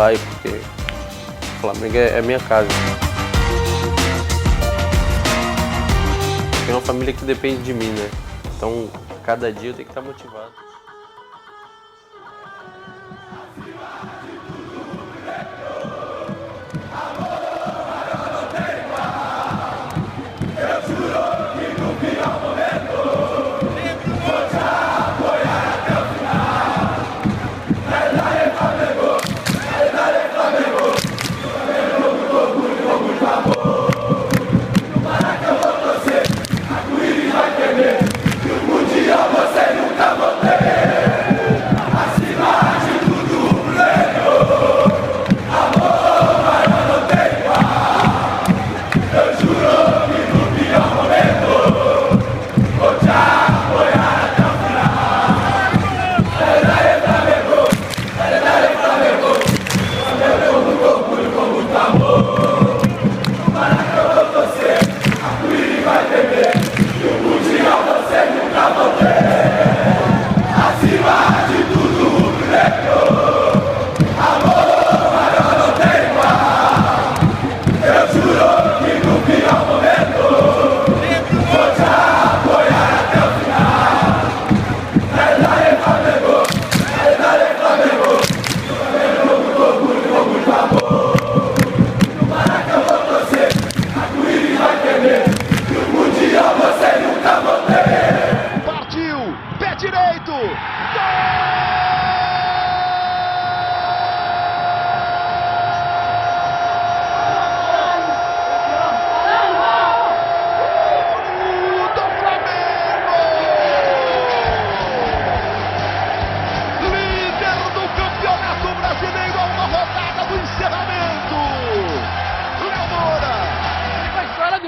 saio, porque o Flamengo é minha casa. Tem uma família que depende de mim, né? Então, cada dia eu tenho que estar motivado.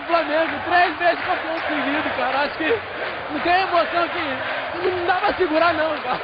Flamengo, 3 vezes campeão seguido, cara. Acho que não tem emoção que não dá pra segurar não, cara.